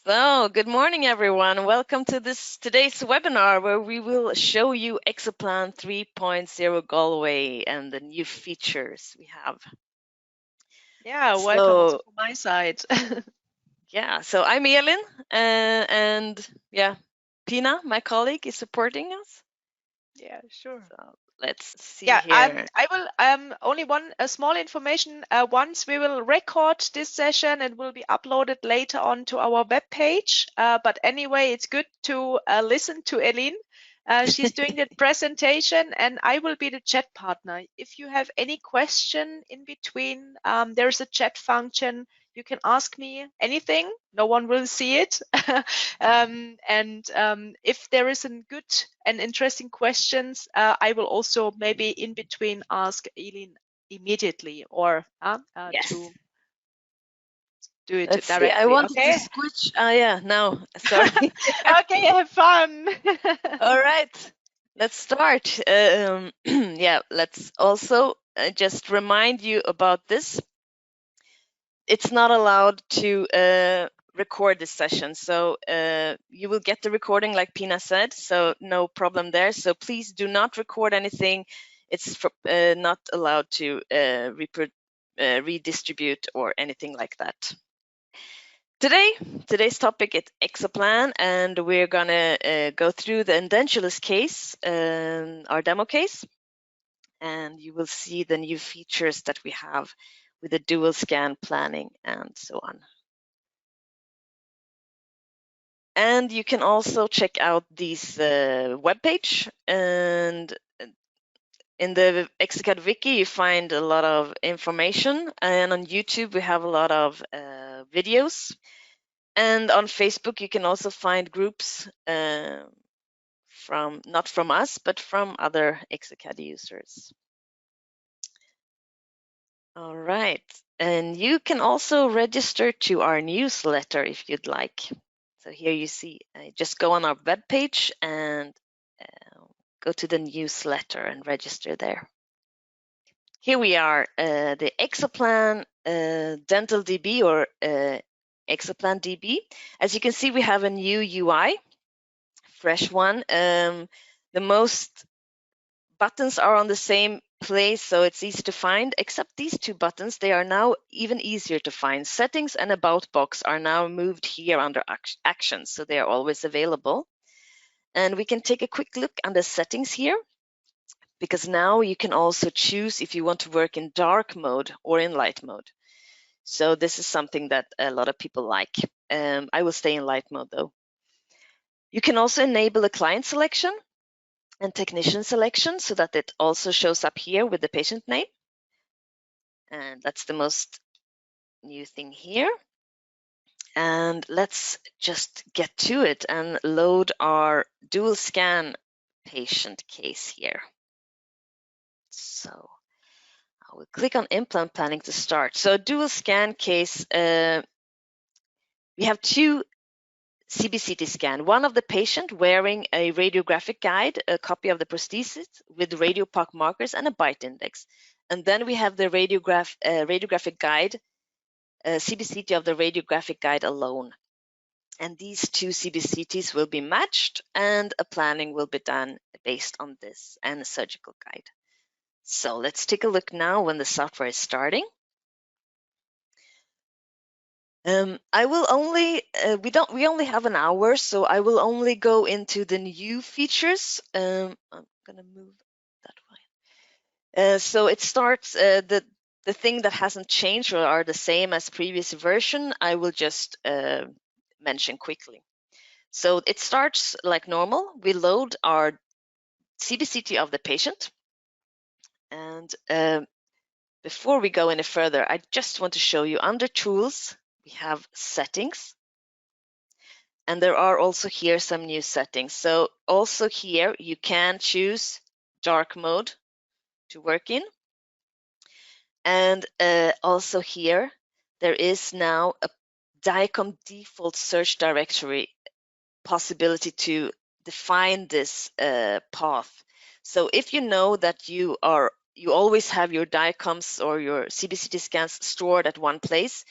So, good morning, everyone. Welcome to today's webinar where we will show you exoplan 3.0 Galway and the new features we have. Yeah, welcome also from my side. Yeah, so I'm Elin, and yeah, Pina, my colleague, is supporting us. Yeah, sure. So let's see Yeah, here. I will only a small information. Once we will record this session, it will be uploaded later on to our web page. But anyway, it's good to listen to Elin. She's doing the presentation, and I will be the chat partner. If you have any question in between, there's a chat function. You can ask me anything. No one will see it. If there is a good and interesting questions, I will also maybe in between ask Elin immediately or Yes. to do it Let's directly. see. I wanted Okay. to switch. Yeah, no, sorry. Okay, have fun. All right, let's start. Yeah, let's also just remind you about this. It's not allowed to record this session, so you will get the recording like Pina said, so no problem there. So please do not record anything. It's not allowed to redistribute or anything like that. Today's topic is exoplan, and we're gonna go through the edentulous case, our demo case, and you will see the new features that we have with the dual scan planning and so on. And you can also check out this webpage, and in the exocad wiki you find a lot of information, and on YouTube we have a lot of videos. And on Facebook, you can also find groups not from us, but from other exocad users. All right. And you can also register to our newsletter if you'd like. So here you see, just go on our webpage and go to the newsletter and register there. Here we are, the exoplan DentalDB or exoplan DB. As you can see, we have a new UI. Fresh one. The most buttons are on the same place, so it's easy to find, except these two buttons. They are now even easier to find. Settings and About box are now moved here under Actions, so they are always available. And we can take a quick look under Settings here, because now you can also choose if you want to work in dark mode or in light mode. So this is something that a lot of people like. I will stay in light mode though. You can also enable a client selection and technician selection so that it also shows up here with the patient name. And that's the most new thing here. And let's just get to it and load our dual scan patient case here. So I will click on implant planning to start. So dual scan case, we have two CBCT scan, one of the patient wearing a radiographic guide, a copy of the prosthesis with radiopac markers and a bite index. And then we have the radiographic guide, CBCT of the radiographic guide alone. And these two CBCTs will be matched and a planning will be done based on this and a surgical guide. So let's take a look now when the software is starting. I will only, we only have an hour, so I will only go into the new features. I'm gonna move that way. So it starts, the thing that hasn't changed or are the same as previous version, I will just mention quickly. So it starts like normal. We load our CBCT of the patient. And before we go any further, I just want to show you under Tools, we have Settings. And there are also here some new settings. So also here you can choose dark mode to work in. And also here, there is now a DICOM default search directory possibility to define this path. So if you know that you always have your DICOMs or your CBCT scans stored at one place,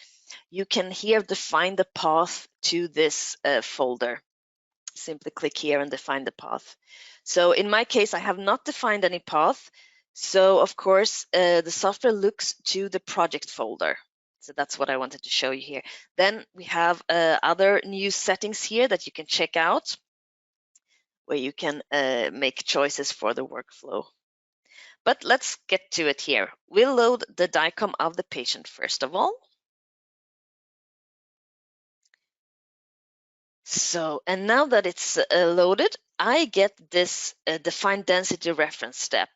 you can here define the path to this folder. Simply click here and define the path. So in my case, I have not defined any path. So of course, the software looks to the project folder. So that's what I wanted to show you here. Then we have other new settings here that you can check out, where you can make choices for the workflow. But let's get to it here. We'll load the DICOM of the patient first of all. So, and now that it's loaded, I get this define density reference step.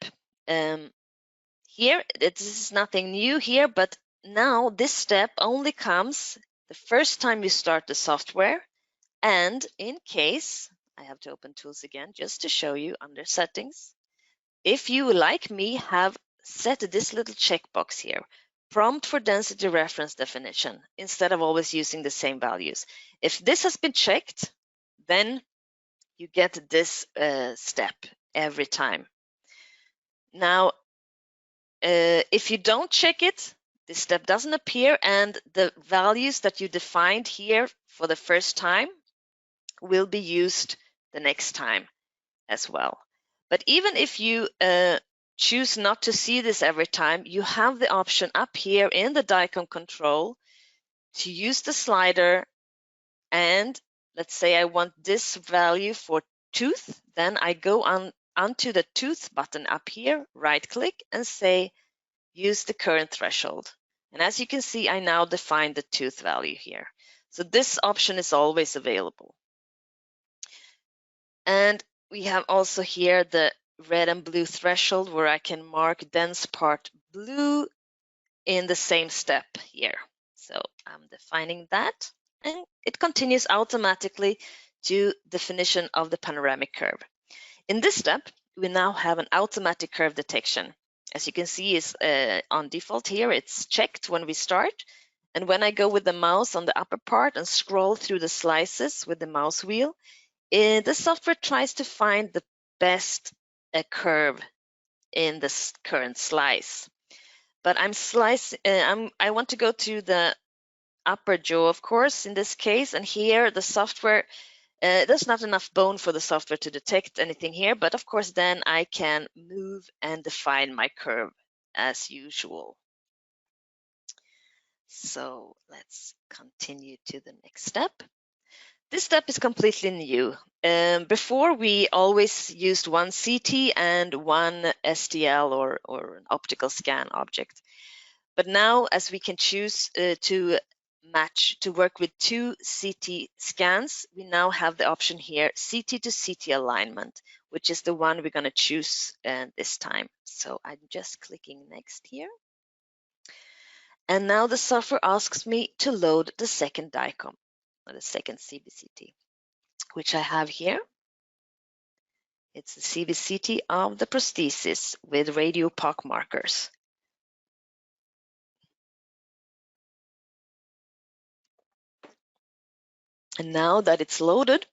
Here, this is nothing new here, but now this step only comes the first time you start the software. And in case, I have to open tools again just to show you under settings. If you, like me, have set this little checkbox here, prompt for density reference definition, instead of always using the same values. If this has been checked, then you get this step every time. Now, if you don't check it, this step doesn't appear, and the values that you defined here for the first time will be used the next time as well. But even if you choose not to see this every time, you have the option up here in the DICOM control to use the slider, and let's say I want this value for tooth, then I go onto the tooth button up here, right click and say use the current threshold. And as you can see, I now define the tooth value here. So this option is always available. And we have also here the red and blue threshold where I can mark dense part blue in the same step here. So I'm defining that, and it continues automatically to definition of the panoramic curve. In this step, we now have an automatic curve detection. As you can see, is on default here, it's checked when we start. And when I go with the mouse on the upper part and scroll through the slices with the mouse wheel, the software tries to find the best curve in this current slice. But I want to go to the upper jaw, of course, in this case, and here the software, there's not enough bone for the software to detect anything here, but of course then I can move and define my curve as usual. So let's continue to the next step. This step is completely new. Before we always used one CT and one STL or an optical scan object. But now, as we can choose to work with two CT scans, we now have the option here, CT to CT alignment, which is the one we're going to choose this time. So I'm just clicking next here. And now the software asks me to load the second DICOM, or the second CBCT, which I have here. It's the CBCT of the prosthesis with radio pock markers. And now that it's loaded,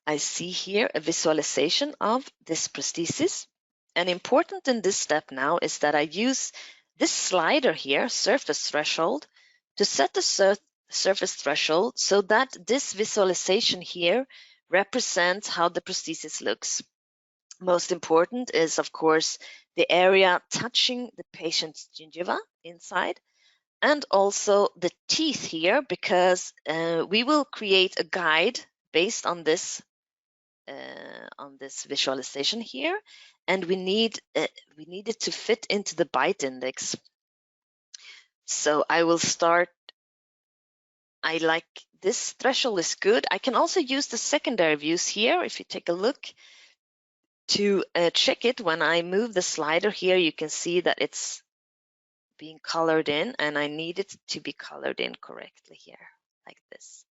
I see here a visualization of this prosthesis. And important in this step now is that I use this slider here, surface threshold, to set the surface threshold so that this visualization here represents how the prosthesis looks. Most important is, of course, the area touching the patient's gingiva inside, and also the teeth here, because we will create a guide based on this visualization here, and we need it to fit into the bite index. So I will start. I like this threshold is good. I can also use the secondary views here. If you take a look to check it, when I move the slider here, you can see that it's being colored in, and I need it to be colored in correctly here, like this.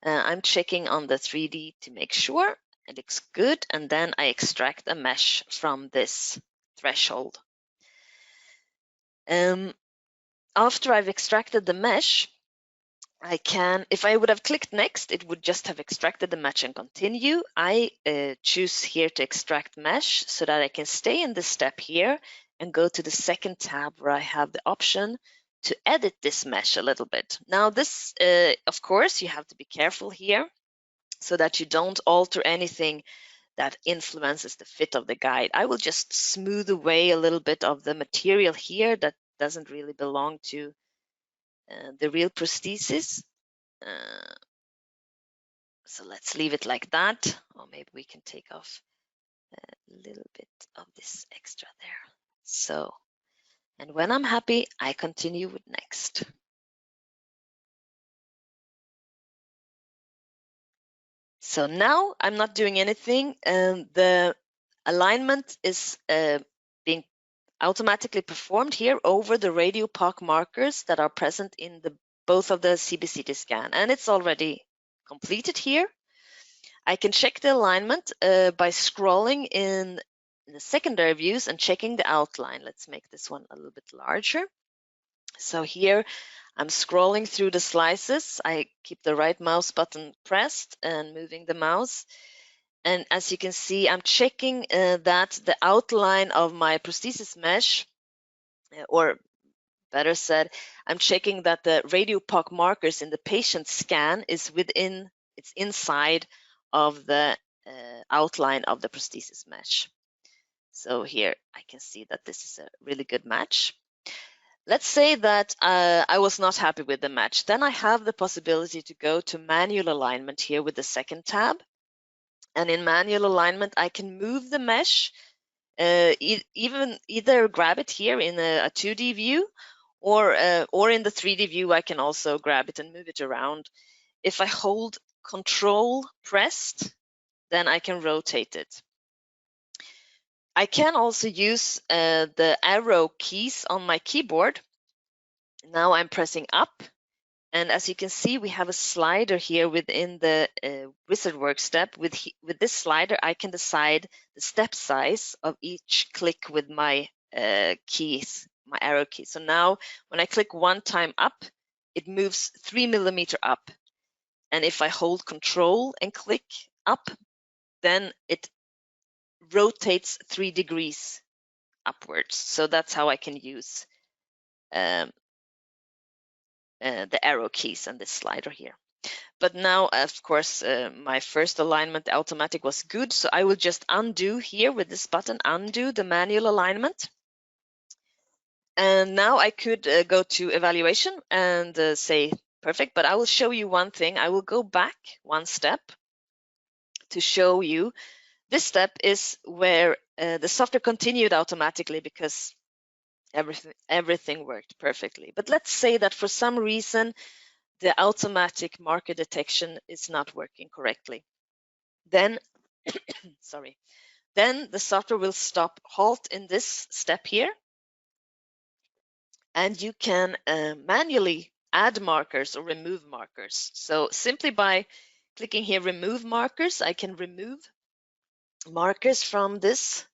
I'm checking on the 3D to make sure it looks good, and then I extract a mesh from this threshold. After I've extracted the mesh, I can, if I would have clicked next, it would just have extracted the mesh and continue. I choose here to extract mesh so that I can stay in this step here and go to the second tab where I have the option to edit this mesh a little bit. Now this, of course, you have to be careful here so that you don't alter anything that influences the fit of the guide. I will just smooth away a little bit of the material here that doesn't really belong to the real prosthesis. So let's leave it like that, or maybe we can take off a little bit of this extra there. So, and when I'm happy, I continue with next. So now I'm not doing anything, and the alignment is being automatically performed here over the radio POC markers that are present in both of the CBCT scan, and it's already completed here. I can check the alignment by scrolling in the secondary views and checking the outline. Let's make this one a little bit larger. So here I'm scrolling through the slices. I keep the right mouse button pressed and moving the mouse. And as you can see, I'm checking that the outline of my prosthesis mesh, or better said, I'm checking that the radio POC markers in the patient scan is it's inside of the outline of the prosthesis mesh. So here I can see that this is a really good match. Let's say that I was not happy with the match. Then I have the possibility to go to manual alignment here with the second tab. And in manual alignment, I can move the mesh, either grab it here in a 2D view, or in the 3D view, I can also grab it and move it around. If I hold Control pressed, then I can rotate it. I can also use the arrow keys on my keyboard. Now I'm pressing up, and as you can see, we have a slider here within the wizard work step. With this slider, I can decide the step size of each click with my keys, my arrow keys. So now when I click one time up, it moves 3 millimeters up. And if I hold Control and click up, then it rotates 3 degrees upwards. So that's how I can use the arrow keys and this slider here. But now, of course, my first alignment, the automatic, was good. So I will just undo here with this button, undo the manual alignment. And now I could go to evaluation and say, perfect, but I will show you one thing. I will go back one step to show you. This step is where the software continued automatically because everything worked perfectly. But let's say that for some reason, the automatic marker detection is not working correctly. Then, sorry, then the software will halt in this step here. And you can manually add markers or remove markers. So simply by clicking here, remove markers, I can remove markers from this.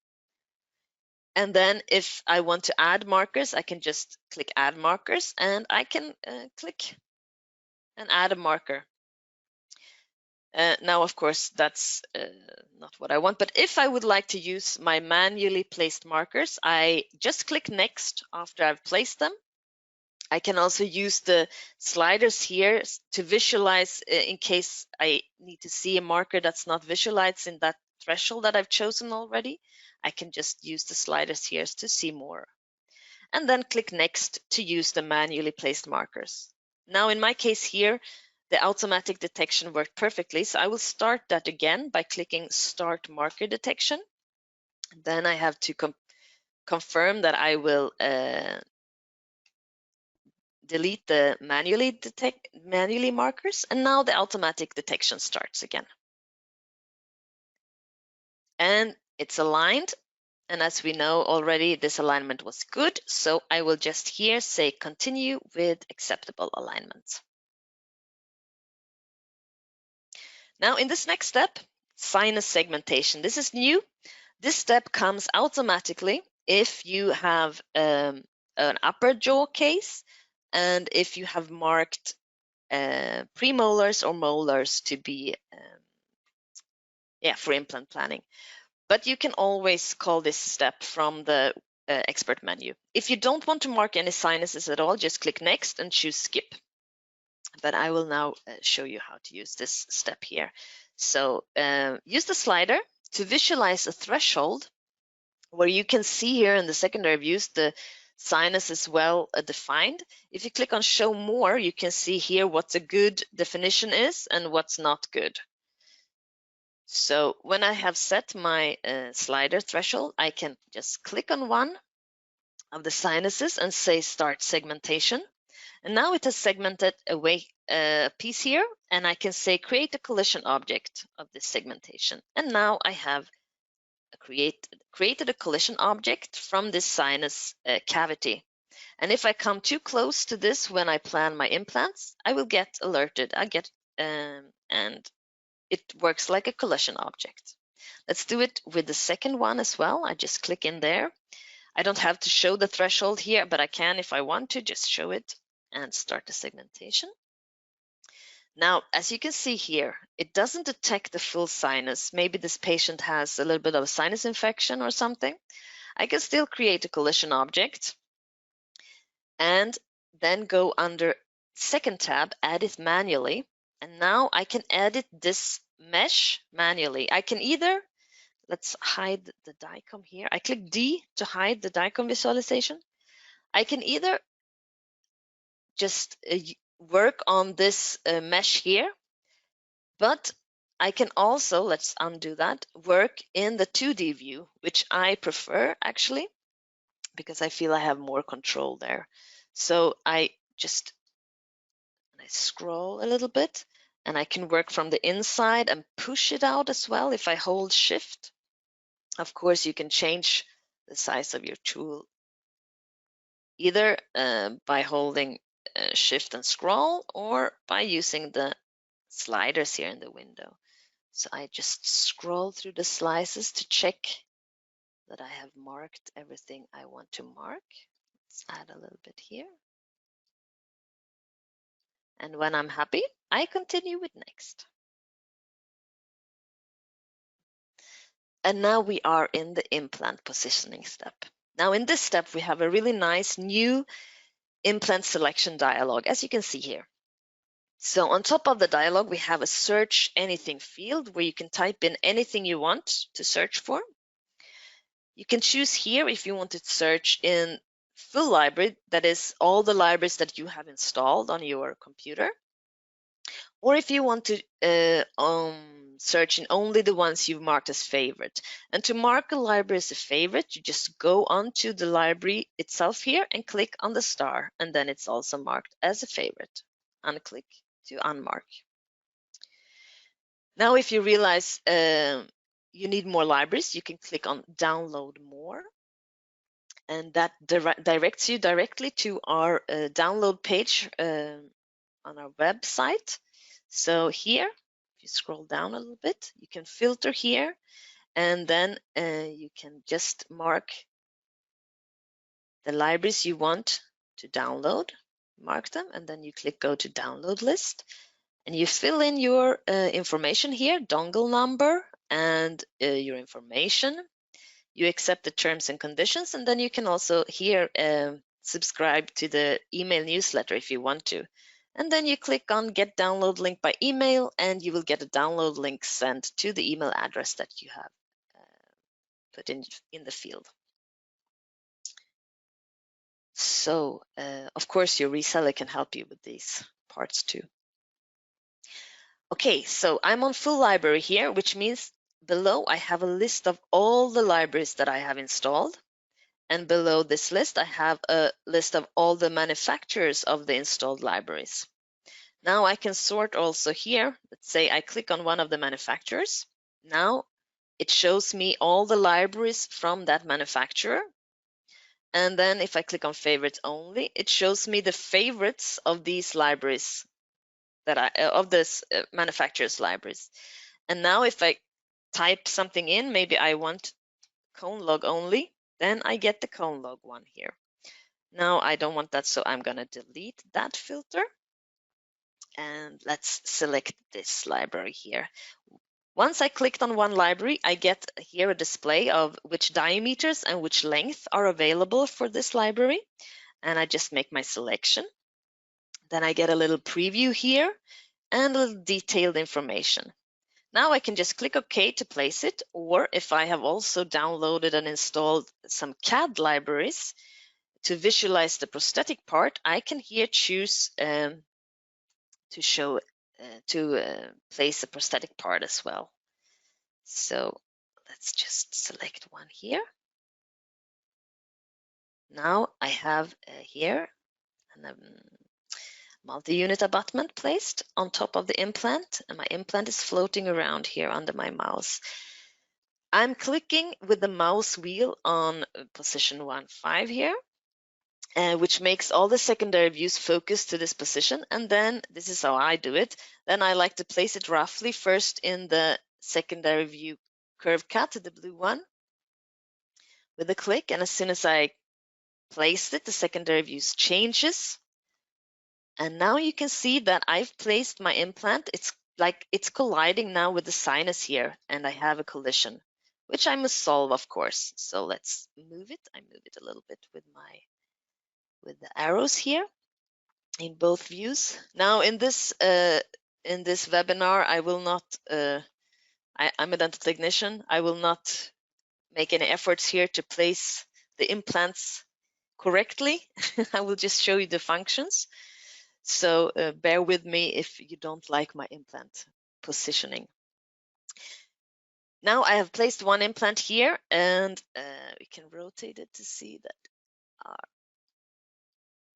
And then if I want to add markers, I can just click add markers, and I can click and add a marker. Now, of course, that's not what I want, but if I would like to use my manually placed markers, I just click next after I've placed them. I can also use the sliders here to visualize in case I need to see a marker that's not visualized in that threshold that I've chosen already. I can just use the sliders here to see more. And then click next to use the manually placed markers. Now in my case here, the automatic detection worked perfectly. So I will start that again by clicking Start Marker Detection. Then I have to confirm that I will delete the manually markers, and now the automatic detection starts again. And it's aligned, and as we know already, this alignment was good, so I will just here say continue with acceptable alignment. Now in this next step, sinus segmentation. This is new. This step comes automatically if you have an upper jaw case and if you have marked premolars or molars to be for implant planning. But you can always call this step from the expert menu. If you don't want to mark any sinuses at all, just click next and choose skip. But I will now show you how to use this step here. So use the slider to visualize a threshold where you can see here in the secondary views the sinus is well defined. If you click on show more, you can see here what a good definition is and what's not good. So when I have set my slider threshold, I can just click on one of the sinuses and say start segmentation. And now it has segmented away a piece here, and I can say create a collision object of this segmentation. And now I have created a collision object from this sinus cavity. And if I come too close to this when I plan my implants, I will get alerted. And it works like a collision object. Let's do it with the second one as well. I just click in there. I don't have to show the threshold here, but I can if I want to just show it and start the segmentation. Now, as you can see here, it doesn't detect the full sinus. Maybe this patient has a little bit of a sinus infection or something. I can still create a collision object and then go under second tab, edit manually. And now I can edit this mesh manually. I can either, let's hide the DICOM here. I click D to hide the DICOM visualization. I can either just work on this mesh here, but I can also, let's undo that, work in the 2D view, which I prefer actually, because I feel I have more control there. So I scroll a little bit, and I can work from the inside and push it out as well if I hold shift. Of course, you can change the size of your tool either by holding shift and scroll or by using the sliders here in the window. So I just scroll through the slices to check that I have marked everything I want to mark. Let's add a little bit here. And when I'm happy, I continue with next. And now we are in the implant positioning step. Now in this step, we have a really nice new implant selection dialog, as you can see here. So on top of the dialog, we have a search anything field where you can type in anything you want to search for. You can choose here if you want to search in full library, that is all the libraries that you have installed on your computer. Or if you want to search in only the ones you've marked as favorite. And to mark a library as a favorite, you just go onto the library itself here and click on the star, and then it's also marked as a favorite. Unclick to unmark. Now, if you realize you need more libraries, you can click on download more, and that directs you directly to our download page on our website. So here, if you scroll down a little bit, you can filter here, and then you can just mark the libraries you want to download, mark them, and then you click go to download list, and you fill in your information here, dongle number, and your information. You accept the terms and conditions, and then you can also here subscribe to the email newsletter if you want to. And then you click on get download link by email, and you will get a download link sent to the email address that you have put in the field. So of course your reseller can help you with these parts too. Okay, so I'm on full library here, which means below I have a list of all the libraries that I have installed. And below this list, I have a list of all the manufacturers of the installed libraries. Now I can sort also here. Let's say I click on one of the manufacturers. Now it shows me all the libraries from that manufacturer. And then if I click on favorites only, it shows me the favorites of these libraries of this manufacturer's libraries. And now if I type something in, maybe I want cone log only, then I get the cone log one here. Now I don't want that, so I'm going to delete that filter. And let's select this library here. Once I clicked on one library, I get here a display of which diameters and which length are available for this library. And I just make my selection. Then I get a little preview here and a little detailed information. Now I can just click OK to place it, or if I have also downloaded and installed some CAD libraries to visualize the prosthetic part, I can here choose to place a prosthetic part as well. So let's just select one here. Now I have here a multi-unit abutment placed on top of the implant, and my implant is floating around here under my mouse. I'm clicking with the mouse wheel on position 1.5 here, which makes all the secondary views focus to this position. And then this is how I do it. Then I like to place it roughly first in the secondary view curve cut, the blue one, with a click. And as soon as I placed it, the secondary views changes. And now you can see that I've placed my implant. It's like it's colliding now with the sinus here, and I have a collision, which I must solve, of course. So let's move it. I move it a little bit with the arrows here in both views. Now in this webinar, I will not. I'm a dental technician. I will not make any efforts here to place the implants correctly. I will just show you the functions. So bear with me if you don't like my implant positioning. Now I have placed one implant here, and we can rotate it to see that our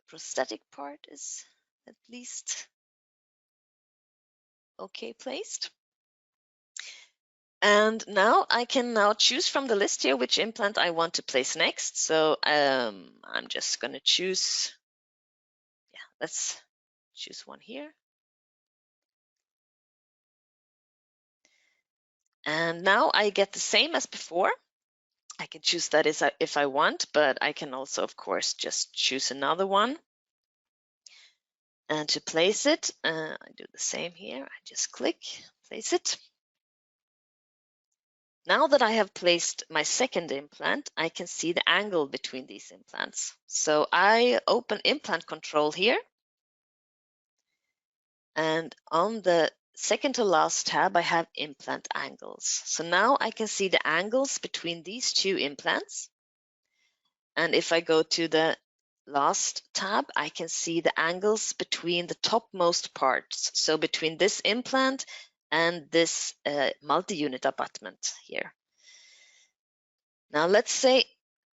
prosthetic part is at least okay placed. And now I can choose from the list here which implant I want to place next. So I'm just going to choose, let's choose one here. And now I get the same as before. I can choose that if I want, but I can also, of course, just choose another one. And to place it, I do the same here. I just click, place it. Now that I have placed my second implant, I can see the angle between these implants. So I open implant control here. And on the second to last tab, I have implant angles. So now I can see the angles between these two implants. And if I go to the last tab, I can see the angles between the topmost parts. So between this implant and this multi-unit abutment here. Now let's say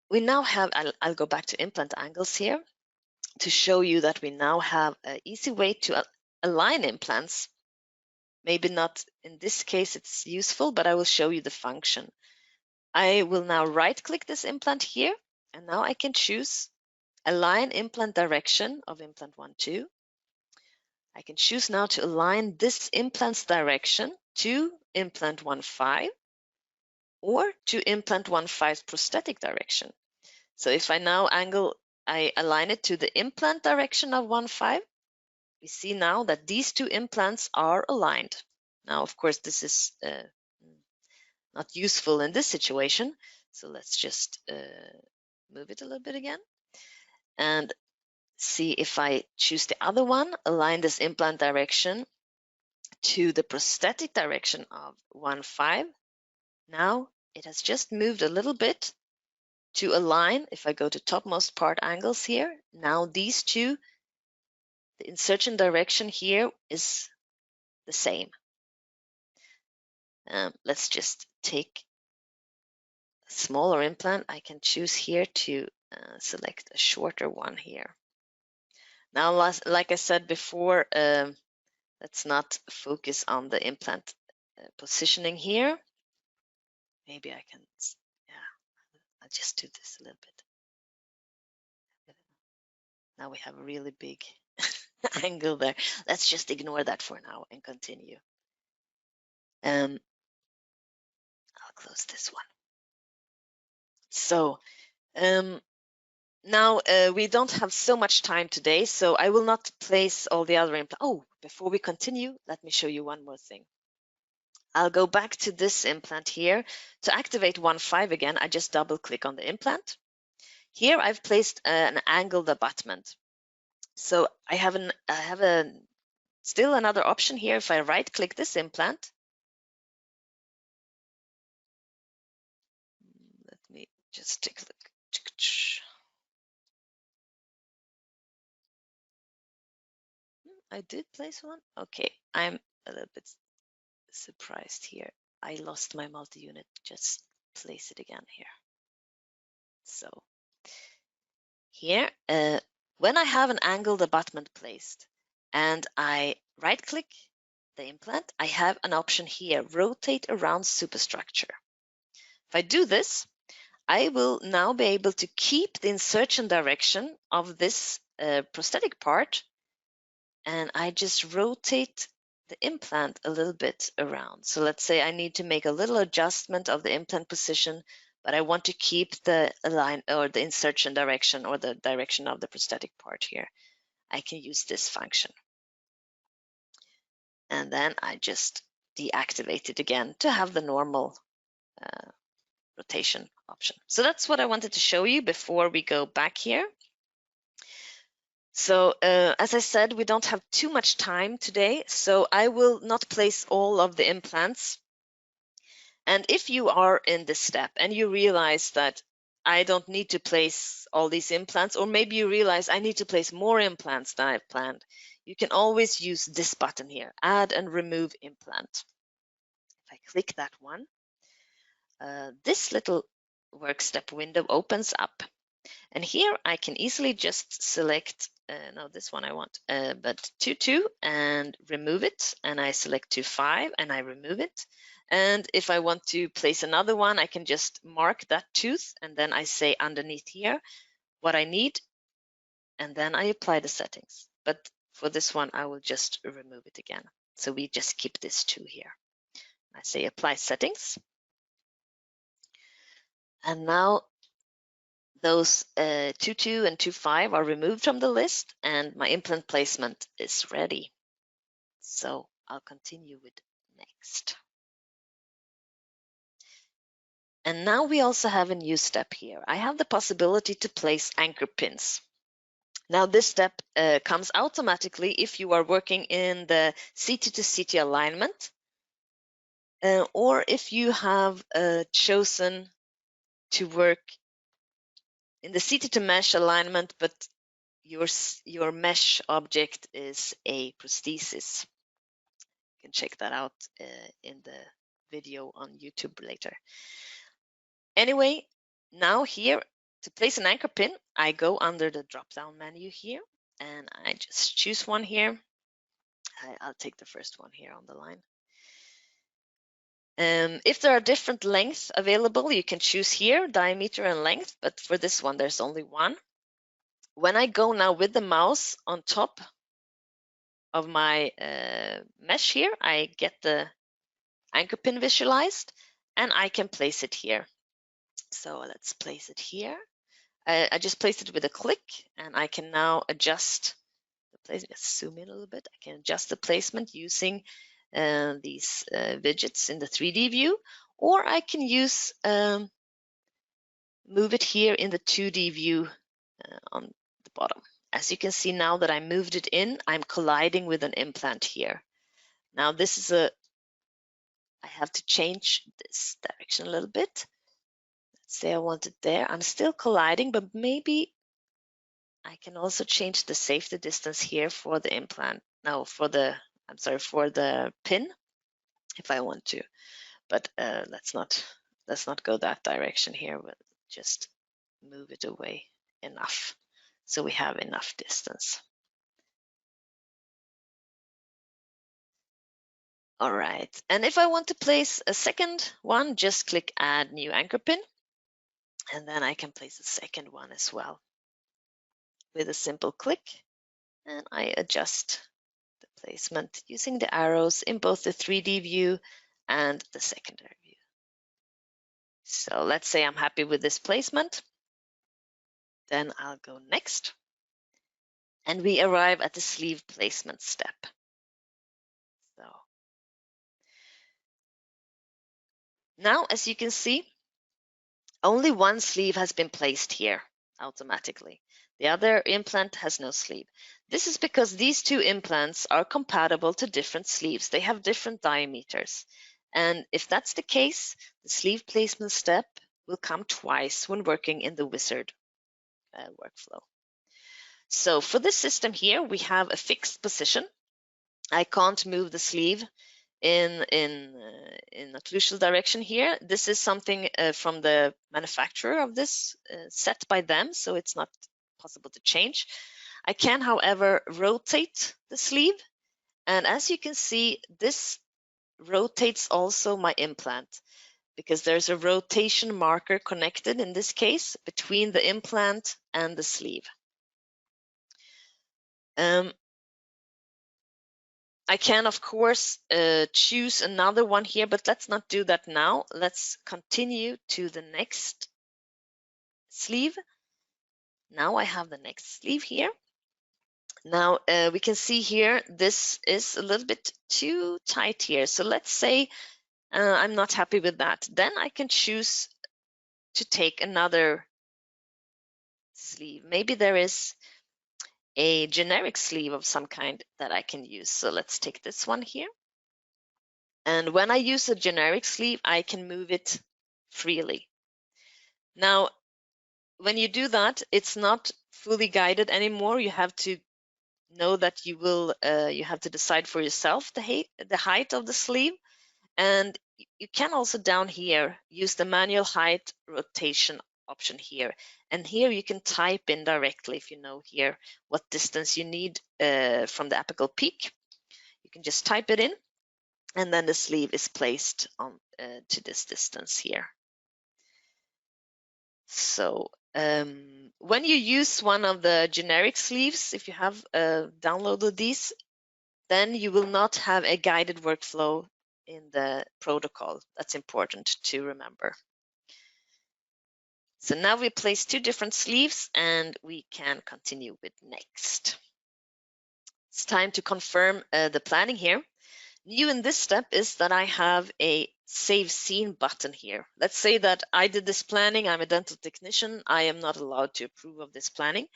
we now have, I'll go back to implant angles here to show you that we now have an easy way to align implants. Maybe not in this case it's useful, but I will show you the function. I will now right click this implant here, and now I can choose Align implant direction of implant 1, 2. I can choose now to align this implant's direction to implant 1, 5 or to implant 1, 5's prosthetic direction. So if I now I align it to the implant direction of 1, 5, we see now that these two implants are aligned. Now, of course, this is not useful in this situation. So let's just move it a little bit again. And see if I choose the other one, align this implant direction to the prosthetic direction of 1, 5. Now it has just moved a little bit to align. If I go to topmost part angles here, now these two, the insertion direction here is the same. Let's just take a smaller implant. I can choose here to select a shorter one here. Now, like I said before, let's not focus on the implant positioning here. Maybe I can, I'll just do this a little bit. Now we have a really big angle there. Let's just ignore that for now and continue. I'll close this one. So now we don't have so much time today, so I will not place all the other implants. Oh, before we continue, let me show you one more thing. I'll go back to this implant here. To activate 1.5 again, I just double click on the implant. Here I've placed an angled abutment. So I have still another option here. If I right click this implant, let me just take a look. I did place one. Okay, I'm a little bit surprised here. I lost my multi-unit. Just place it again here. So here, when I have an angled abutment placed and I right click the implant, I have an option here, rotate around superstructure. If I do this, I will now be able to keep the insertion direction of this prosthetic part, and I just rotate the implant a little bit around. So let's say I need to make a little adjustment of the implant position, but I want to keep the align or the insertion direction or the direction of the prosthetic part here. I can use this function. And then I just deactivate it again to have the normal rotation option. So that's what I wanted to show you before we go back here. So as I said, we don't have too much time today, so I will not place all of the implants. And if you are in this step and you realize that I don't need to place all these implants, or maybe you realize I need to place more implants than I've planned, you can always use this button here, add and remove implant. If I click that one, this little work step window opens up. And here I can easily just select, no, this one I want, but 2.2 and remove it. And I select 2.5 and I remove it. And if I want to place another one, I can just mark that tooth and then I say underneath here what I need. And then I apply the settings. But for this one, I will just remove it again. So we just keep this 2 here. I say apply settings. And now those 2.2 and 2.5 are removed from the list and my implant placement is ready. So I'll continue with next. And now we also have a new step here. I have the possibility to place anchor pins. Now this step comes automatically if you are working in the CT to CT alignment, or if you have chosen to work in the CT to mesh alignment, but your mesh object is a prosthesis. You can check that out in the video on YouTube later. Anyway, now here to place an anchor pin, I go under the drop-down menu here and I just choose one here. I'll take the first one here on the line. If there are different lengths available, you can choose here, diameter and length, but for this one, there's only one. When I go now with the mouse on top of my mesh here, I get the anchor pin visualized and I can place it here. So let's place it here. I just placed it with a click and I can now adjust the placement. Let's zoom in a little bit. I can adjust the placement using these widgets in the 3D view, or I can use move it here in the 2D view on the bottom. As you can see now that I moved it in, I'm colliding with an implant here. Now this is I have to change this direction a little bit. Let's say I want it there. I'm still colliding, but maybe I can also change the safety distance here for the implant. No, for the pin if I want to. But let's not go that direction here. We'll just move it away enough so we have enough distance. All right, and if I want to place a second one, just click add new anchor pin, and then I can place a second one as well with a simple click, and I adjust the placement using the arrows in both the 3D view and the secondary view. So let's say I'm happy with this placement. Then I'll go next. And we arrive at the sleeve placement step. So Now, as you can see, only one sleeve has been placed here automatically. The other implant has no sleeve. This is because these two implants are compatible to different sleeves. They have different diameters. And if that's the case, the sleeve placement step will come twice when working in the wizard workflow. So for this system here, we have a fixed position. I can't move the sleeve in a crucial direction here. This is something from the manufacturer of this, set by them, so it's not possible to change. I can, however, rotate the sleeve, and as you can see, this rotates also my implant, because there's a rotation marker connected, in this case, between the implant and the sleeve. I can, of course, choose another one here, but let's not do that now. Let's continue to the next sleeve. Now I have the next sleeve here. Now we can see here, this is a little bit too tight here. So let's say I'm not happy with that. Then I can choose to take another sleeve. Maybe there is a generic sleeve of some kind that I can use. So let's take this one here. And when I use a generic sleeve, I can move it freely. Now, when you do that, it's not fully guided anymore. You have to know that you have to decide for yourself the height of the sleeve. And you can also down here use the manual height rotation option here. And here you can type in directly, if you know here what distance you need from the apical peak. You can just type it in, and then the sleeve is placed on to this distance here. So when you use one of the generic sleeves, if you have downloaded these, then you will not have a guided workflow in the protocol. That's important to remember. So now we place two different sleeves, and we can continue with next. It's time to confirm the planning here. New in this step is that I have a Save Scene button here. Let's say that I did this planning, I'm a dental technician, I am not allowed to approve of this planning.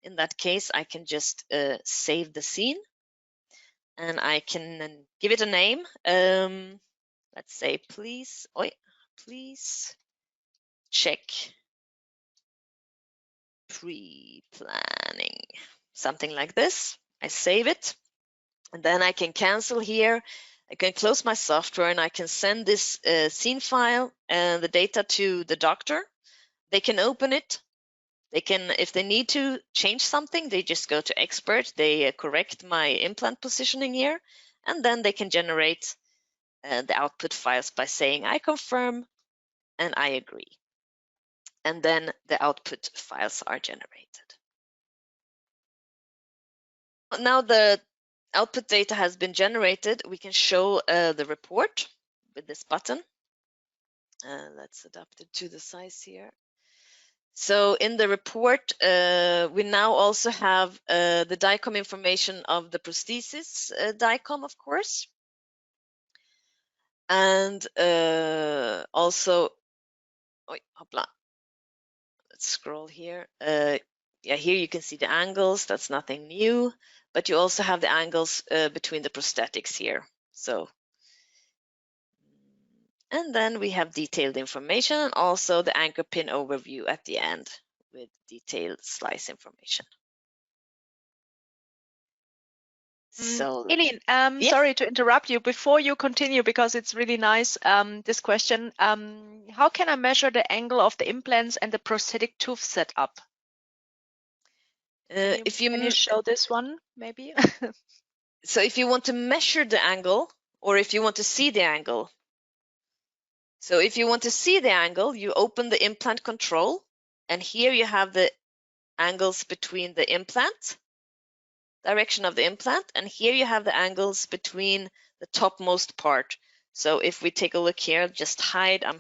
In that case, I can just save the scene, and I can give it a name. Let's say, please check pre-planning, something like this. I save it, and then I can cancel here. I can close my software, and I can send this scene file and the data to the doctor. They can open it. They can, if they need to change something, they just go to expert. They correct my implant positioning here, and then they can generate the output files by saying I confirm and I agree. And then the output files are generated. Now the output data has been generated. We can show the report with this button. Let's adapt it to the size here. So in the report, we now also have the DICOM information of the prosthesis DICOM, of course. And also, let's scroll here. Yeah, here you can see the angles. That's nothing new, but you also have the angles between the prosthetics here. So, and then we have detailed information, and also the anchor pin overview at the end with detailed slice information. So, Elin, yeah. sorry to interrupt you before you continue, because it's really nice, this question. How can I measure the angle of the implants and the prosthetic tooth setup? Can you show this one, maybe? So if you want to measure the angle, or if you want to see the angle. So if you want to see the angle, you open the implant control, and here you have the angles between the implant, direction of the implant, and here you have the angles between the topmost part. So if we take a look here, just hide, I'm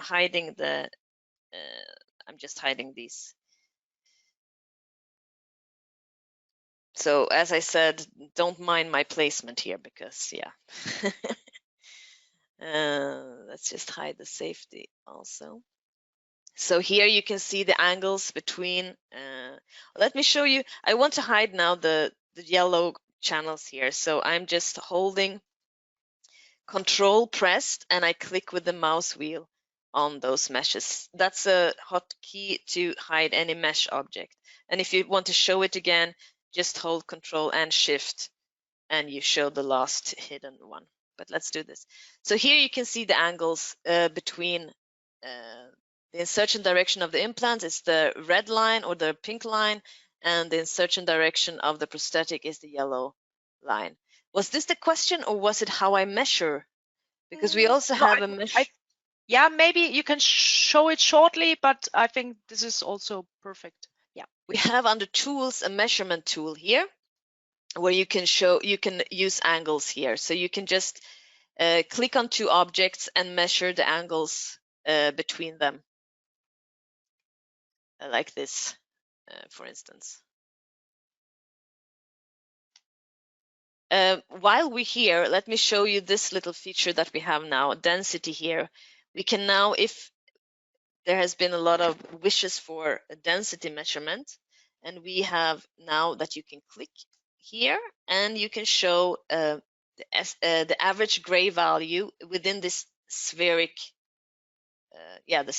just hiding these. So as I said, don't mind my placement here, because yeah. Let's just hide the safety also. So here you can see the angles between, let me show you, I want to hide now the yellow channels here. So I'm just holding Control pressed and I click with the mouse wheel on those meshes. That's a hotkey to hide any mesh object. And if you want to show it again, just hold Control and Shift and you show the last hidden one. But let's do this. So here you can see the angles between the insertion direction of the implant is the red line or the pink line, and the insertion direction of the prosthetic is the yellow line. Was this the question, or was it how I measure? Because we also No, have a measure. yeah, maybe you can show it shortly, but I think this is also perfect. Yeah. We have under tools a measurement tool here where you can use angles here. So you can just click on two objects and measure the angles between them, like this, for instance. While we're here, let me show you this little feature that we have now, density here. We can now, if there has been a lot of wishes for a density measurement, and we have now that you can click here and you can show the average gray value within this spheric, the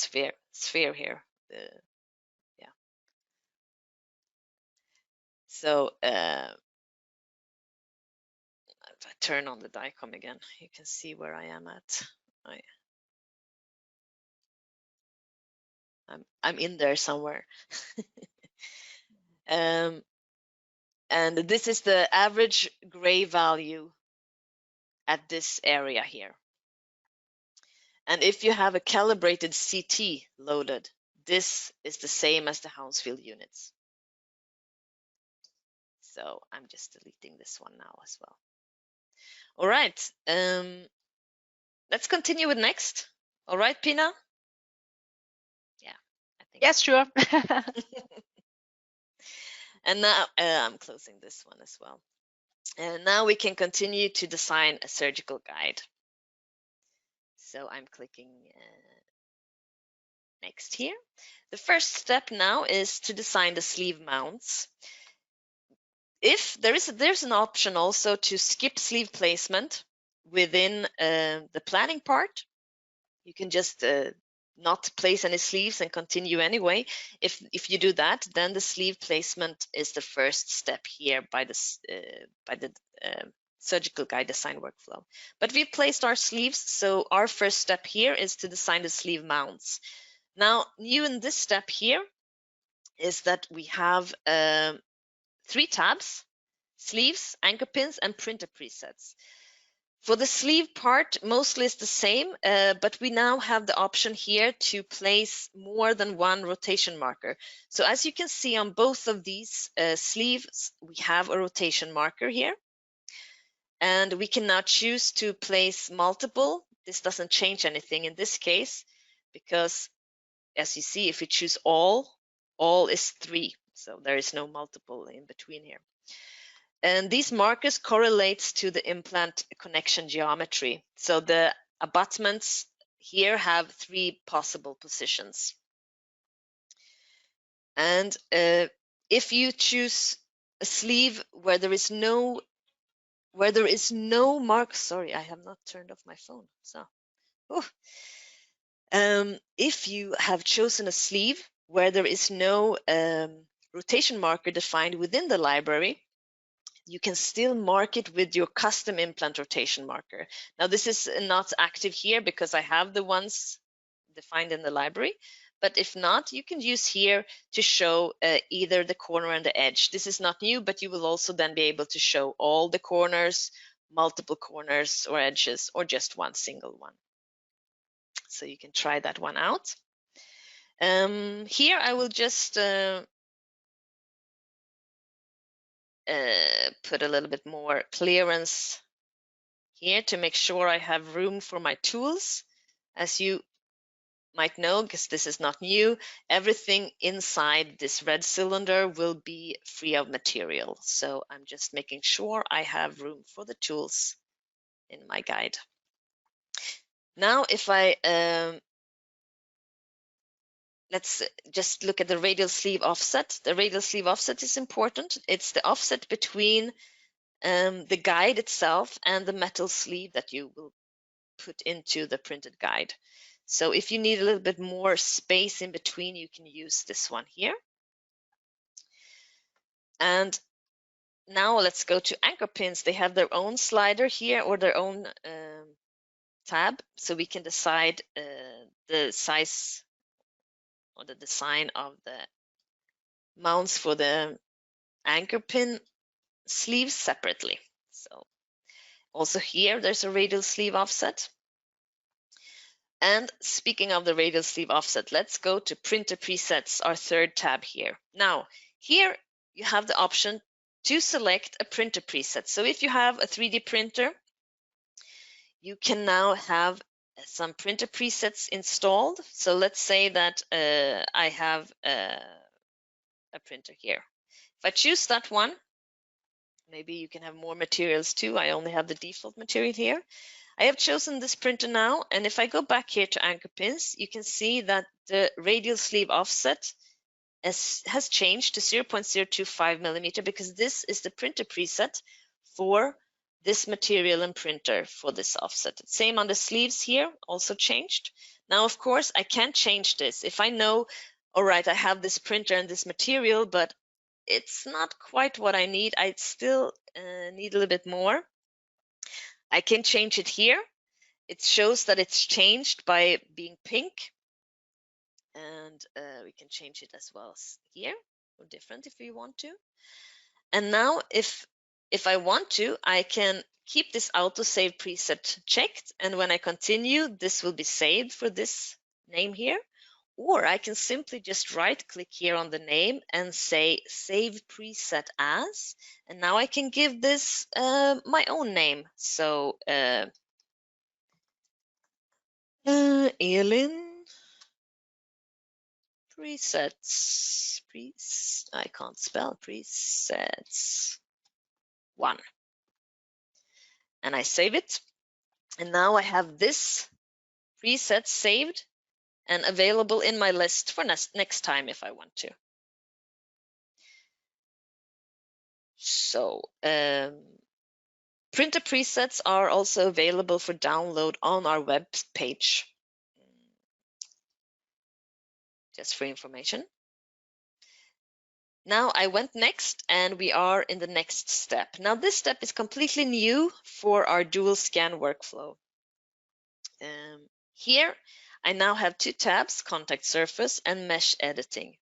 sphere here. Yeah. So if I turn on the DICOM again, you can see where I am at. I'm in there somewhere. And this is the average gray value at this area here. And if you have a calibrated CT loaded, this is the same as the Hounsfield units. So I'm just deleting this one now as well. All right, let's continue with next. All right, Pina? Yeah, I think. Yes, sure. And now I'm closing this one as well. And now we can continue to design a surgical guide. So I'm clicking next here. The first step now is to design the sleeve mounts. If there's an option also to skip sleeve placement within the planning part. You can just not place any sleeves and continue anyway. If you do that, then the sleeve placement is the first step here by the surgical guide design workflow. But we've placed our sleeves, so our first step here is to design the sleeve mounts. Now, new in this step here is that we have 3 tabs: sleeves, anchor pins, and printer presets. For the sleeve part, mostly it's the same, but we now have the option here to place more than one rotation marker. So as you can see on both of these sleeves, we have a rotation marker here. And we can now choose to place multiple. This doesn't change anything in this case, because as you see, if you choose all is 3. So there is no multiple in between here. And these markers correlates to the implant connection geometry. So the abutments here have 3 possible positions. And if you choose a sleeve where there is no mark, sorry, I have not turned off my phone. So, if you have chosen a sleeve where there is no rotation marker defined within the library, you can still mark it with your custom implant rotation marker. Now, this is not active here because I have the ones defined in the library, but if not, you can use here to show either the corner and the edge. This is not new, but you will also then be able to show all the corners, multiple corners or edges, or just one single one. So you can try that one out. Here I will just put a little bit more clearance here to make sure I have room for my tools. As you might know, because this is not new, everything inside this red cylinder will be free of material. So I'm just making sure I have room for the tools in my guide. Now if I let's just look at the radial sleeve offset. The radial sleeve offset is important. It's the offset between the guide itself and the metal sleeve that you will put into the printed guide. So if you need a little bit more space in between, you can use this one here. And now let's go to anchor pins. They have their own slider here, or their own tab, so we can decide the size or the design of the mounts for the anchor pin sleeves separately. So also here there's a radial sleeve offset. And speaking of the radial sleeve offset, let's go to printer presets, our third tab here. Now here you have the option to select a printer preset. So if you have a 3D printer, you can now have some printer presets installed. So let's say that I have a printer here. If I choose that one, maybe you can have more materials too. I only have the default material here. I have chosen this printer now, and if I go back here to anchor pins, you can see that the radial sleeve offset has changed to 0.025 millimeter, because this is the printer preset for this material and printer for this offset. Same on the sleeves here, also changed. Now, of course, I can change this. If I know, all right, I have this printer and this material, but it's not quite what I need, I still need a little bit more, I can change it here. It shows that it's changed by being pink, and we can change it as well as here, or different if we want to. And now if I want to, I can keep this autosave preset checked, and when I continue, this will be saved for this name here. Or I can simply just right click here on the name and say save preset as, and now I can give this my own name. So Elin presets, I can't spell, presets 1. And I save it. And now I have this preset saved and available in my list for next time if I want to. So printer presets are also available for download on our web page, just for information. Now I went next, and we are in the next step. Now this step is completely new for our dual scan workflow. Here I now have 2 tabs, contact surface and mesh editing.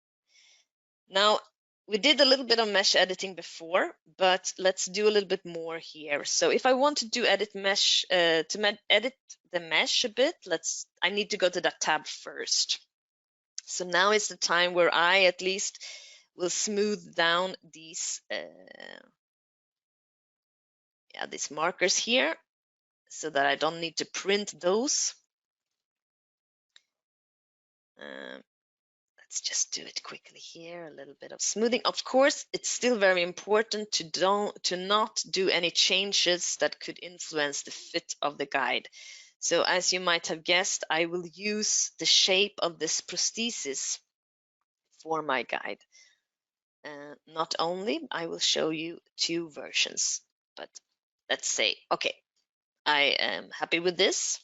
Now we did a little bit of mesh editing before, but let's do a little bit more here. So if I want to do edit mesh, edit the mesh a bit, I need to go to that tab first. So now is the time where I at least will smooth down these these markers here, so that I don't need to print those. Let's just do it quickly here, a little bit of smoothing. Of course, it's still very important to not do any changes that could influence the fit of the guide. So as you might have guessed, I will use the shape of this prosthesis for my guide. Not only, I will show you 2 versions, but let's say, okay, I am happy with this.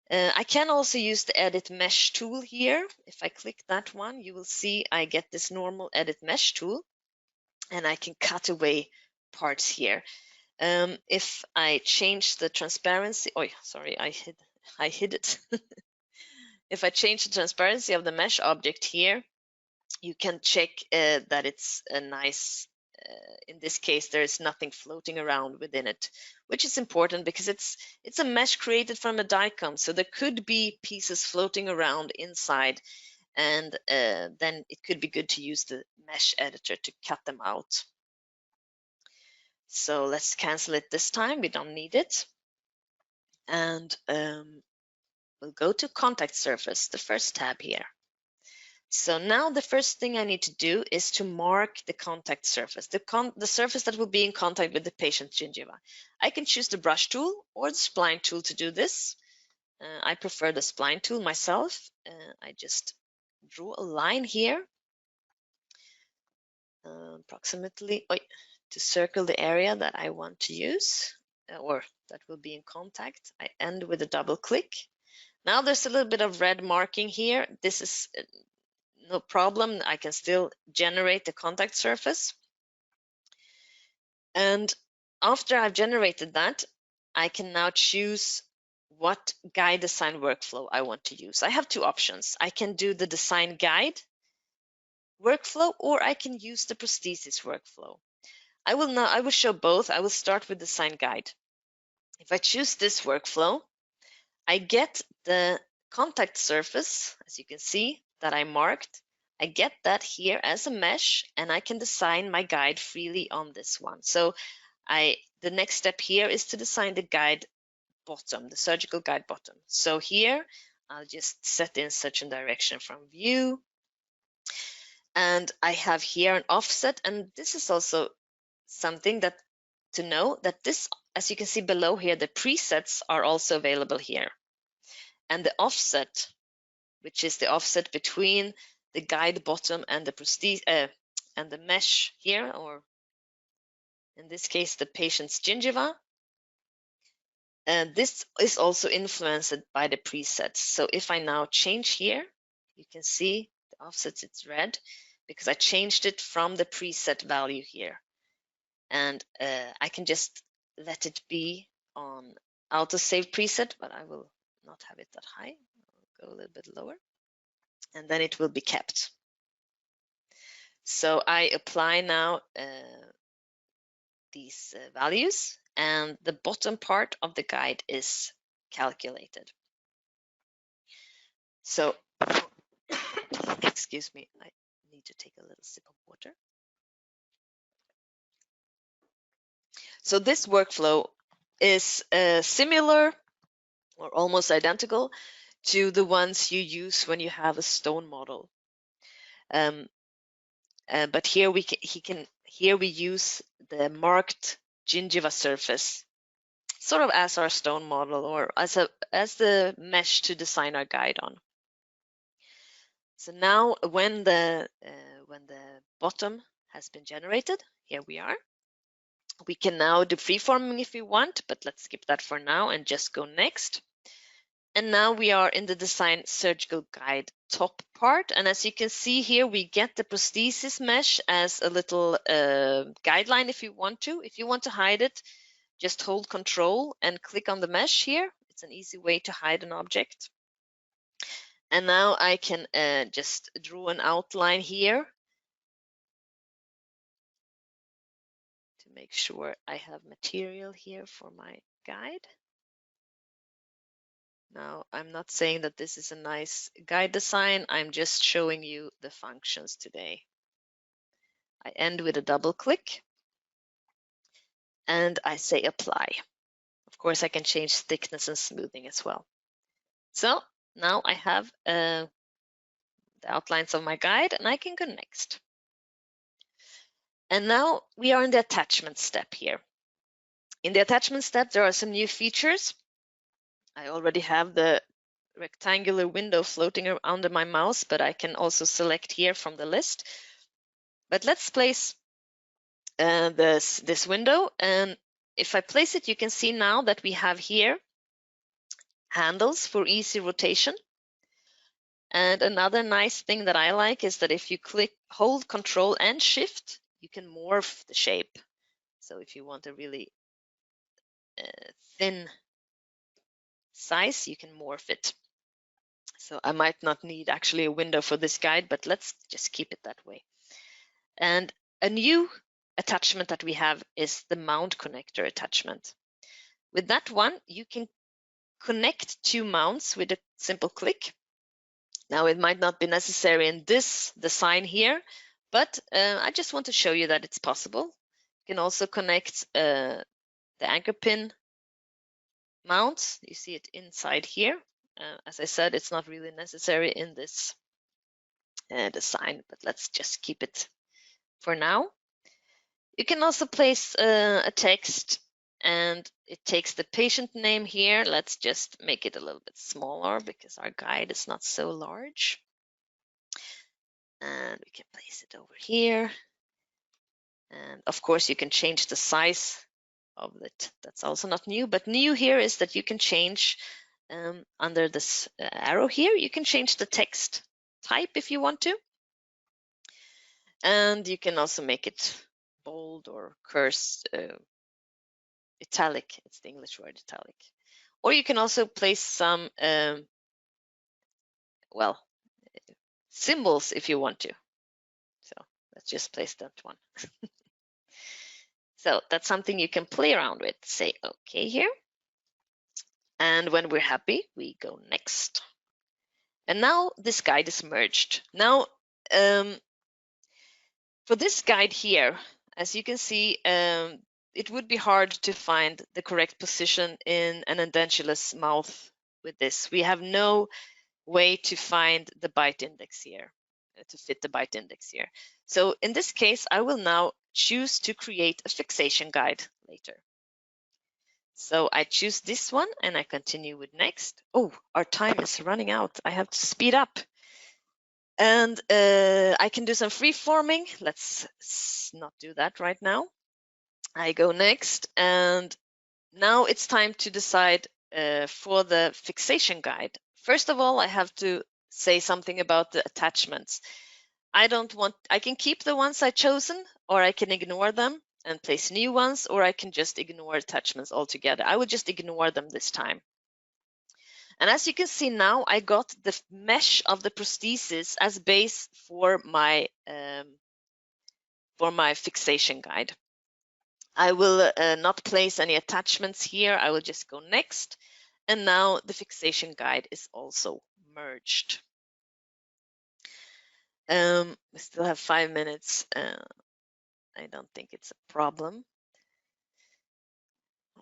I can also use the edit mesh tool here. If I click that one, you will see I get this normal edit mesh tool, and I can cut away parts here. If I change the transparency, oh sorry, I hid it. If I change the transparency of the mesh object here, you can check that it's a nice, in this case, there is nothing floating around within it, which is important because it's a mesh created from a DICOM, so there could be pieces floating around inside, and then it could be good to use the mesh editor to cut them out. So let's cancel it this time, we don't need it. And we'll go to contact surface, the first tab here. So now the first thing I need to do is to mark the contact surface, the surface that will be in contact with the patient's gingiva. I can choose the brush tool or the spline tool to do this. I prefer the spline tool myself. I just drew a line here, approximately, to circle the area that I want to use, or that will be in contact. I end with a double click. Now there's a little bit of red marking here. This is no problem. I can still generate the contact surface. And after I've generated that, I can now choose what guide design workflow I want to use. I have two options. I can do the design guide workflow, or I can use the prosthesis workflow. I will show both. I will start with design guide. If I choose this workflow, I get the contact surface, as you can see, that I marked. I get that here as a mesh, and I can design my guide freely on this one. So the next step here is to design the guide bottom, the surgical guide bottom. So here, I'll just set the insertion direction from view. And I have here an offset, and this is also something that to know that this, as you can see below here, the presets are also available here. And the offset, which is the offset between the guide bottom and the and the mesh here, or in this case, the patient's gingiva. And this is also influenced by the presets. So if I now change here, you can see the offsets, it's red, because I changed it from the preset value here. And I can just let it be on auto-save preset, but I will not have it that high. I'll go a little bit lower, and then it will be kept. So I apply now these values, and the bottom part of the guide is calculated. So, excuse me, I need to take a little sip of water. So this workflow is similar or almost identical to the ones you use when you have a stone model. But here we use the marked gingiva surface, sort of as our stone model, or as the mesh to design our guide on. So now, when the bottom has been generated, here we are. We can now do freeforming if we want, but let's skip that for now and just go next. And now we are in the design surgical guide top part. And as you can see here, we get the prosthesis mesh as a little guideline if you want to. If you want to hide it, just hold Control and click on the mesh here. It's an easy way to hide an object. And now I can just draw an outline here to make sure I have material here for my guide. Now, I'm not saying that this is a nice guide design. I'm just showing you the functions today. I end with a double click and I say apply. Of course, I can change thickness and smoothing as well. So now I have the outlines of my guide, and I can go next. And now we are in the attachment step here. In the attachment step, there are some new features. I already have the rectangular window floating under my mouse, but I can also select here from the list. But let's place this window, and if I place it, you can see now that we have here handles for easy rotation. And another nice thing that I like is that if you hold Control and Shift, you can morph the shape. So if you want a really thin size, you can morph it. So I might not need actually a window for this guide, but let's just keep it that way. And a new attachment that we have is the mount connector attachment. With that one, you can connect two mounts with a simple click. Now, it might not be necessary in this design here, but I just want to show you that it's possible. You can also connect the anchor pin mounts. You see it inside here. As I said, it's not really necessary in this design, but let's just keep it for now. You can also place a text and it takes the patient name here. Let's just make it a little bit smaller because our guide is not so large. And we can place it over here. And of course, you can change the size of it. That's also not new, but new here is that you can change under this arrow here, you can change the text type if you want to. And you can also make it bold or cursed, italic. It's the English word italic. Or you can also place some, well, symbols if you want to. So let's just place that one. So that's something you can play around with. Say OK here. And when we're happy, we go next. And now this guide is merged. Now, for this guide here, as you can see, it would be hard to find the correct position in an edentulous mouth with this. We have no way to find the bite index here, to fit the bite index here. So in this case, I will now choose to create a fixation guide later. So I choose this one and I continue with next. Oh, our time is running out. I have to speed up. And I can do some free-forming. Let's not do that right now. I go next, and now it's time to decide for the fixation guide. First of all, I have to say something about the attachments. I can keep the ones I've chosen, or I can ignore them and place new ones, or I can just ignore attachments altogether. I will just ignore them this time. And as you can see now, I got the mesh of the prosthesis as base for my fixation guide. I will not place any attachments here. I will just go next. And now the fixation guide is also merged. We still have 5 minutes. I don't think it's a problem.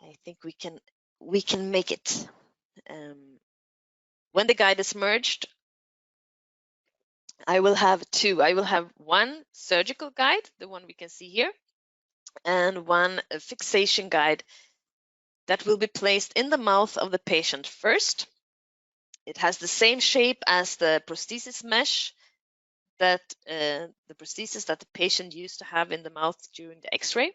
I think we can make it. When the guide is merged, I will have two. I will have one surgical guide, the one we can see here, and one fixation guide that will be placed in the mouth of the patient first. It has the same shape as the prosthesis mesh that the prosthesis that the patient used to have in the mouth during the X-ray.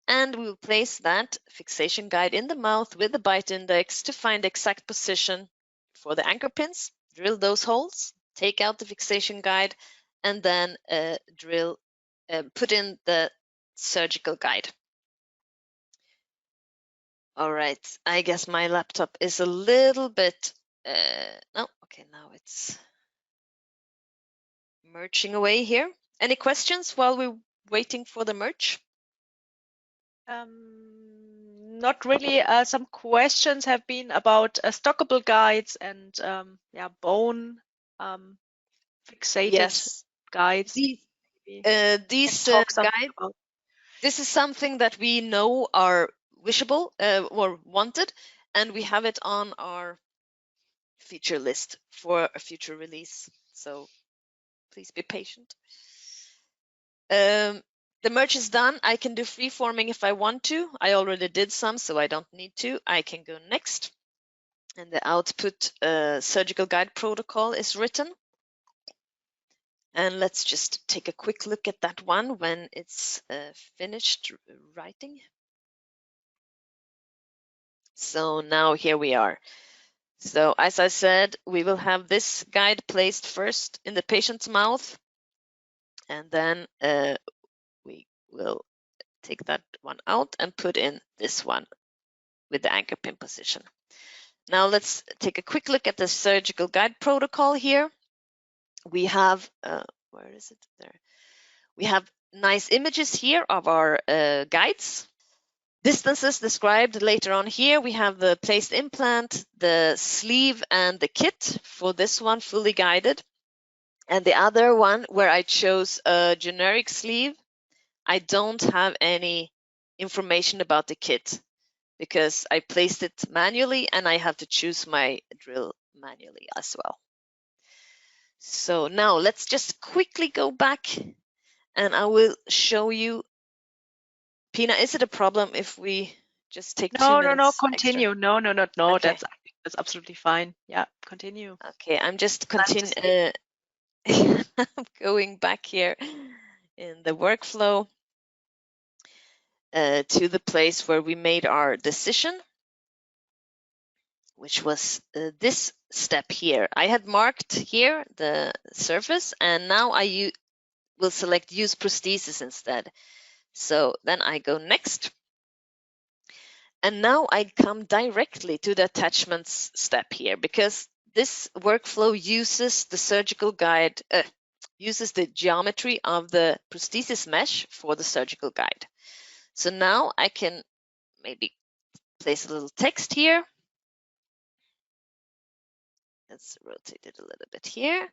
And we will place that fixation guide in the mouth with the bite index to find the exact position for the anchor pins, drill those holes, take out the fixation guide, and then put in the surgical guide. All right, I guess my laptop is a little bit, no, okay, now it's merging away here. Any questions while we're waiting for the merge? Not really. Some questions have been about stockable guides and bone fixated guides. These guides. This is something that we know are wishable or wanted, and we have it on our feature list for a future release. So please be patient. The merge is done. I can do free-forming if I want to. I already did some, so I don't need to. I can go next. And the output surgical guide protocol is written. And let's just take a quick look at that one when it's finished writing. So now here we are. So as I said, we will have this guide placed first in the patient's mouth. And then we will take that one out and put in this one with the anchor pin position. Now let's take a quick look at the surgical guide protocol here. We have, where is it? There. We have nice images here of our guides. Distances described later on here. We have the placed implant, the sleeve, and the kit for this one, fully guided. And the other one where I chose a generic sleeve, I don't have any information about the kit because I placed it manually and I have to choose my drill manually as well. So now let's just quickly go back and I will show you. Pina, is it a problem if we just take 2 No, minutes continue. extra? No. Okay. That's absolutely fine. Yeah, continue. Okay, I'm just Nice going back here in the workflow to the place where we made our decision, which was this step here. I had marked here the surface, and now I will select use prosthesis instead. So then I go next. And now I come directly to the attachments step here, because this workflow uses the surgical guide, uses the geometry of the prosthesis mesh for the surgical guide. So now I can maybe place a little text here. Let's rotate it a little bit here.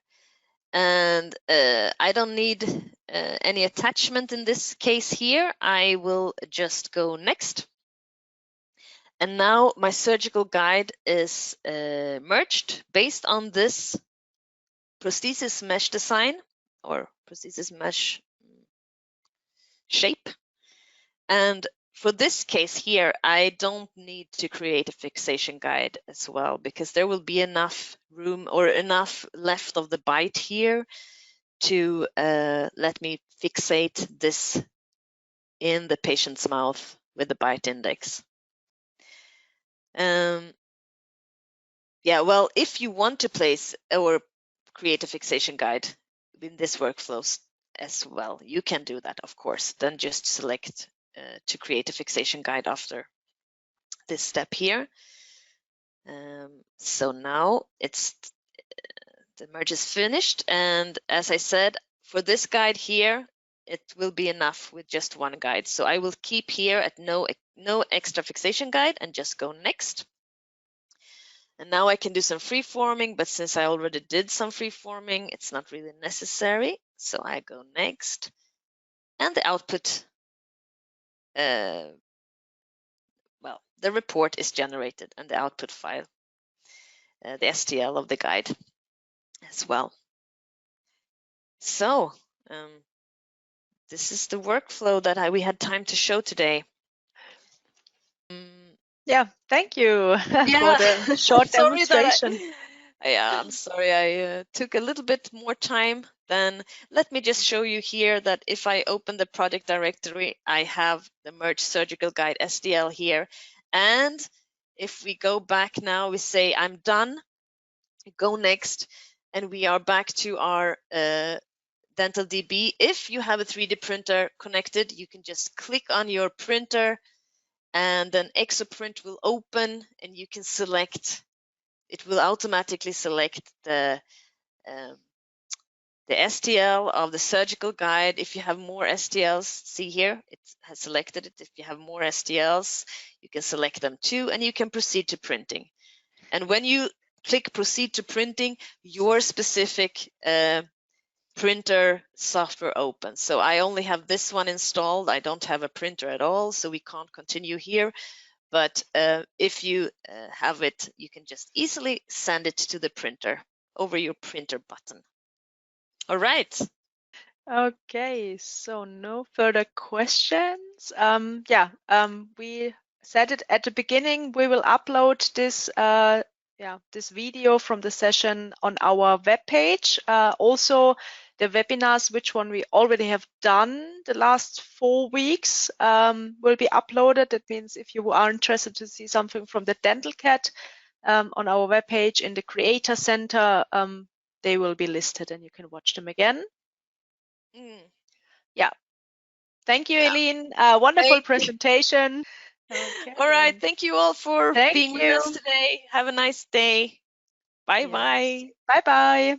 And I don't need any attachment in this case here. I will just go next. And now my surgical guide is merged based on this prosthesis mesh design or prosthesis mesh shape. And for this case here, I don't need to create a fixation guide as well, because there will be enough room or enough left of the bite here to let me fixate this in the patient's mouth with the bite index. Yeah, well, if you want to place or create a fixation guide in this workflow as well, you can do that, of course. Then just select to create a fixation guide after this step here. So now it's the merge is finished, and as I said, for this guide here, it will be enough with just one guide. So I will keep here at no extra fixation guide and just go next. And now I can do some freeforming, but since I already did some freeforming, it's not really necessary. So I go next, and the output, well, the report is generated and the output file, the STL of the guide as well. So this is the workflow that we had time to show today. Yeah, thank you for the short demonstration. I'm sorry I took a little bit more time. Then let me just show you here that if I open the project directory, I have the merge surgical guide STL here. And if we go back now, we say I'm done, go next, and we are back to our DentalDB. If you have a 3D printer connected, you can just click on your printer and then ExoPrint will open and you can select, it will automatically select the STL of the surgical guide. If you have more STLs, see here, it has selected it. If you have more STLs, you can select them too, and you can proceed to printing. And when you click proceed to printing, your specific printer software opens. So I only have this one installed. I don't have a printer at all, so we can't continue here. But if you have it, you can just easily send it to the printer over your printer button. All right. Okay, so no further questions. We said it at the beginning. We will upload this this video from the session on our webpage. Also, the webinars, which one we already have done the last 4 weeks, will be uploaded. That means if you are interested to see something from the DentalCAD on our webpage in the Creator Center, they will be listed and you can watch them again. Yeah. Thank you, Eileen. Wonderful presentation. Okay. All right. Thank you all for being with us today. Have a nice day. Bye-bye. Bye-bye.